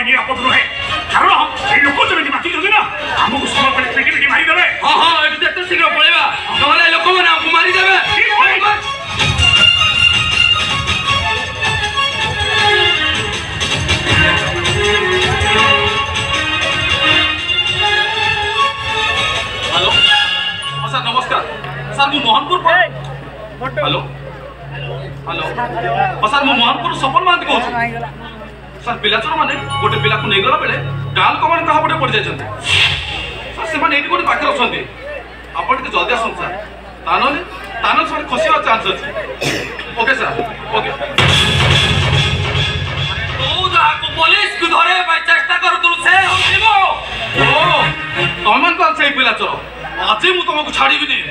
निरापद नुहे कारण ये लोक जमी मातिଛନ୍ତି ना हमको समय पर पेटी पेटी मारी देबे। हां हां एबे जेते शीघ्र पळेबा नहले लोक माने हमको मारी देबे। हेलो सर नमस्कार सर मु मोहनपुर हेलो हेलो सर मु मोहनपुर सफल मान कहूँ सर पिलाचर माने गोटे पिला को नेगला बेले गाल को माने कहा पड़े पड़ जाय सर से माने एटी गोटे पाखे अछंती आपण के जल्दी आसन सर तानले सर खसिवा चांस अछि। ओके सर ओके तो जा को पुलिस को धरे भाई चेष्टा कर तू से हम जीवो ओ तमन तो से पिलाचर आज मु तुमको छाड़ी भी नहीं।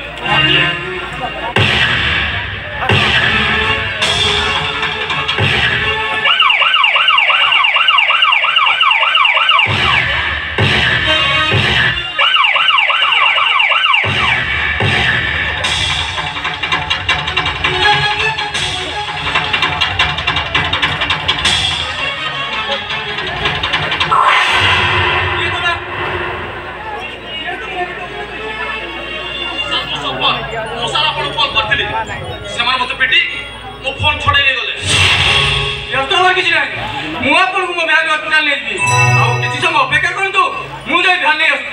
फोन छोड़े गले व्यस्त हो किसी नहीं मु आपन को ब्याग हॉस्पिटल ले जी आ किसी समय अपेक्षा करंतु मु जाई ध्यान नहीं आसु।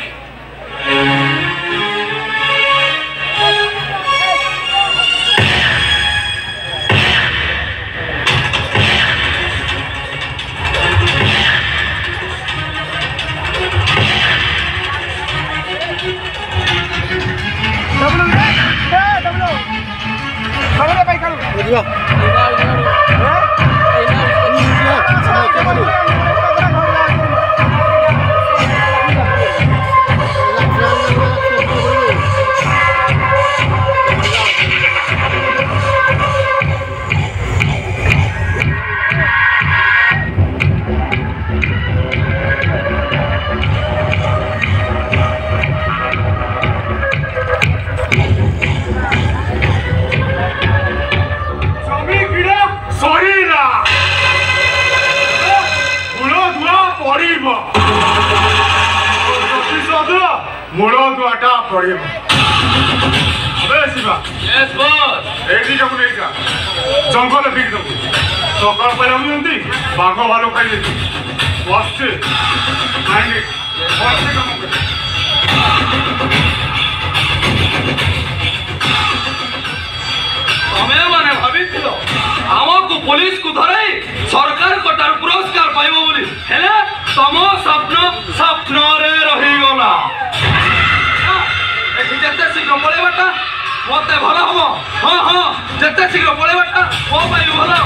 मुड़ो दुआटा पड़े अबे शिवा यस बॉस एडी जब नहीं का जंगल फिर दो सकाळ पर हम जंती बाघ भालू खाई देती बस से आएंगे बस से काम कर हमें माने भाबिथिलो हमको पुलिस को धरे सरकार कोटार पुरस्कार पाइबो बोली हेले तम स्वप्न रे रही गला जेते शीघ्र पळेबाटा मते भलो हबो। हां हां जेते शीघ्र पळेबाटा ओ पाइल भलो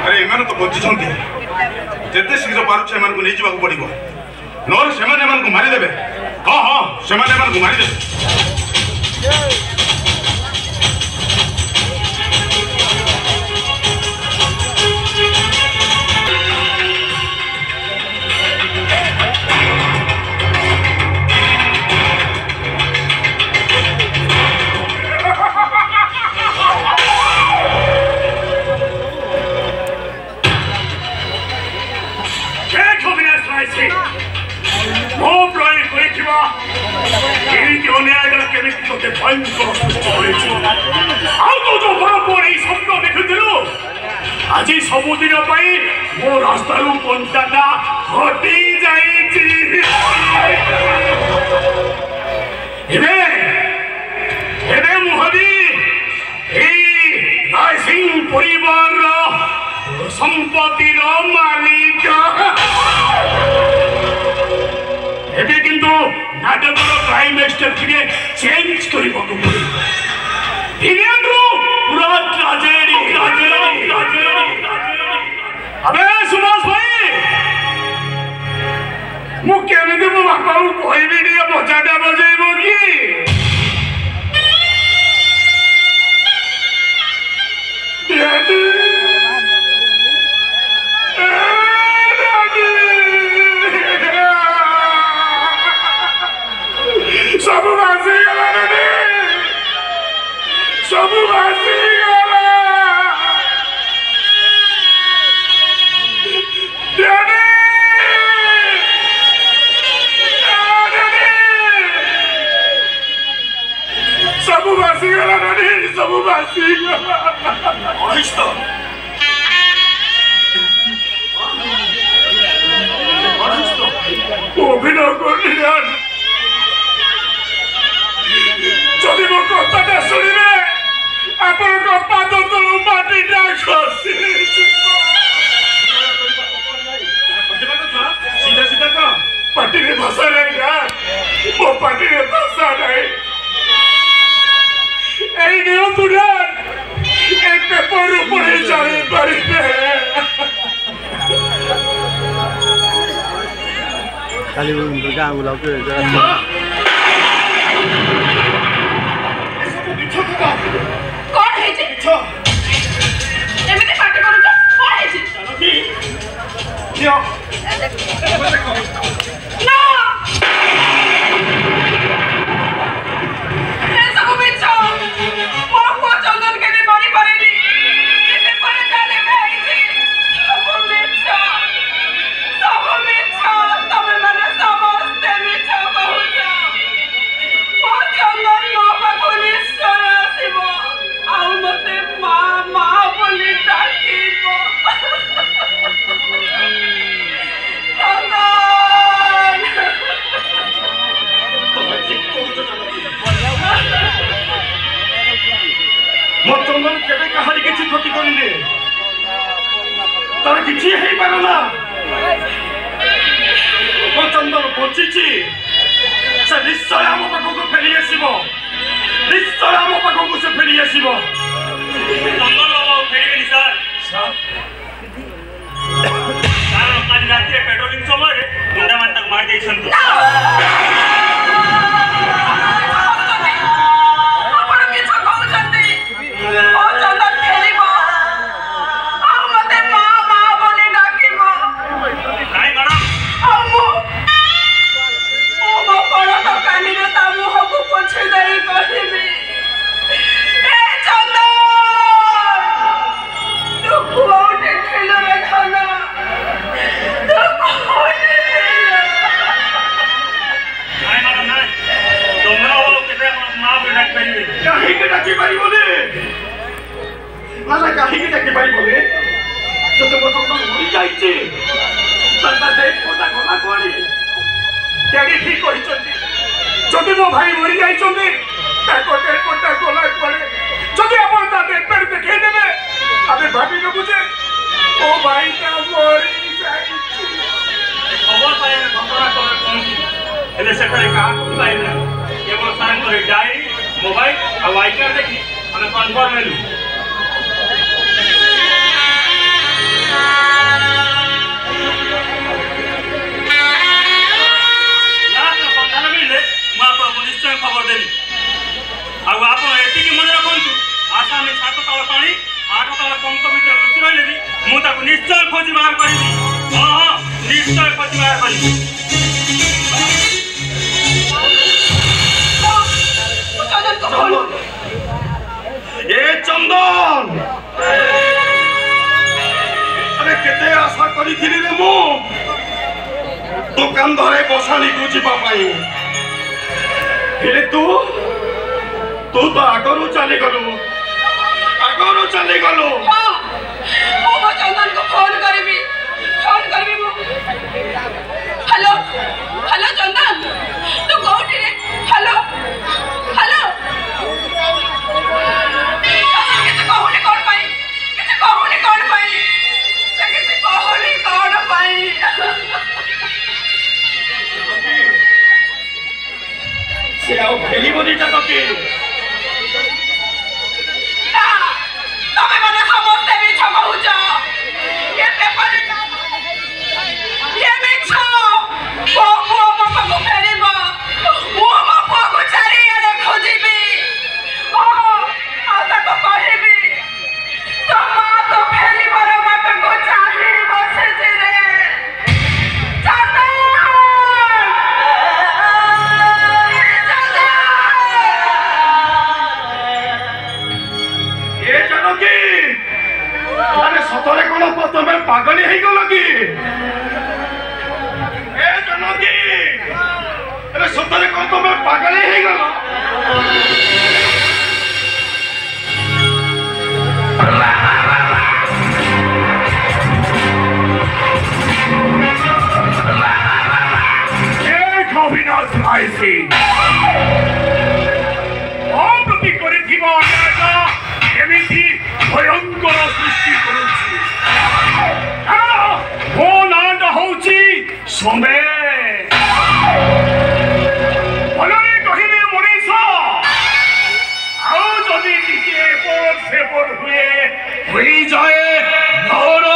अरे एमान तो बचिछंती जेते शीघ्र पारुछ एमान को नै जीवा को पड़िबो नोर सेमान एमान को मारी देबे। हां हां सेमान एमान को मारी देबे। आज सबुदिन मो रास्ता कंटाटा हटी जाए ମୁଁ କେମିତି ମୋ ବାପାକୁ କହିବି ଟିକେ ମଜାଟା ବଜେଇବ କି? ସବୁ ଭାସିଗଲା ରେ, ସବୁ ଭାସିଗଲା। ସବୁ ଭାସିଗଲା ରେ, ସବୁ ଭାସିଗଲା। ଅଭିନୟ କରୁନି ଯଦି ମୋ କଥାଟା ଶୁଣିବେ ଆପଣଙ୍କ ପାଦ ତଳୁ ମାଟିଟା ପାଟିରେ ଭାଷା ନାହିଁ ନା, ମୋ ପାଟିରେ ଭାଷା ନାହିଁ। এই নিয়ন্ত্রণ এই পেপার উপরে জানিয়ে পারিবে গাঁ গুলা চন্দন বঞ্চিছি সে নিশ্চয় আম পাখক ফেরি আসব, নিশ্চয় আম পাখক সে ফেরি আসব। চন্দন বাবু ফেরিবেনি স্যার, কারণ কাল রাতে পেট্রোলিং সময় গুন্ডা মানে তাকে মার দিয়েছেন। যদি মো ভাই মরি যাই গলা পরে যদি আপনার তা ডেডবেড দেখে দেবে আমি ভাবি নেবু যে ও ভাইটা মরি যাই। খবর পাই ঘটনা করে পৌঁছি ହେଲେ ସେଠାରେ କାହାକୁ ପାଇଲୁ ନାହିଁ, କେବଳ ସାରଙ୍କର ଡାଏରୀ, ମୋବାଇଲ ଆଉ ଆଇ କାର୍ଡ ଦେଖି ଆମେ କନଫର୍ମ ହେଲୁ। ସନ୍ଧାନ ମିଳିଲେ ମୁଁ ଆପଣଙ୍କୁ ନିଶ୍ଚୟ ଖବର ଦେବି। ଆଉ ଆପଣ ଏତିକି ମନେ ରଖନ୍ତୁ, ଆସାମୀ 7 ତଳ ପାଣି 8 ତଳ ପଙ୍କ ଭିତରେ ଲୁଚି ରହିଲେ ବି ମୁଁ ତାକୁ ନିଶ୍ଚୟ ଖୋଜି ବାହାର କରିବି। ହଁ ହଁ, ନିଶ୍ଚୟ ଖୋଜି ବାହାର କରିବି। ए चंदन अरे केते आशा करी थी रे मु दुकान धरे बसाणी को जीवा पाई तू तू तो आगरू चली गलु मो चंदन को फोन करबी मु। हेलो हेलो चंदन तू कोठी रे? हेलो हेलो किसे कहूनी कौन पाई से आओ फेरी बनी जगती ना तमे मने समझते भी छकौछ ये पेपर ये मिछ ସତରେ କଣ ତମେ ପାଗଳ ହେଇଗଲ? অবিনাশ আইসি অপ্রতি କରିଥିବା ଅନ୍ୟାୟ ଏମିତି ଭୟଙ୍କର ସୃଷ୍ଟି କରୁଛି। ମୋ ନାଁଟା ହଉଛି ସୋମେ। ଭଲରେ କହିଲେ ମଣିଷ, ଆଉ ଯଦି ଟିକେ ଏପଟ ସେପଟ ହୋଇଯାଏ ନର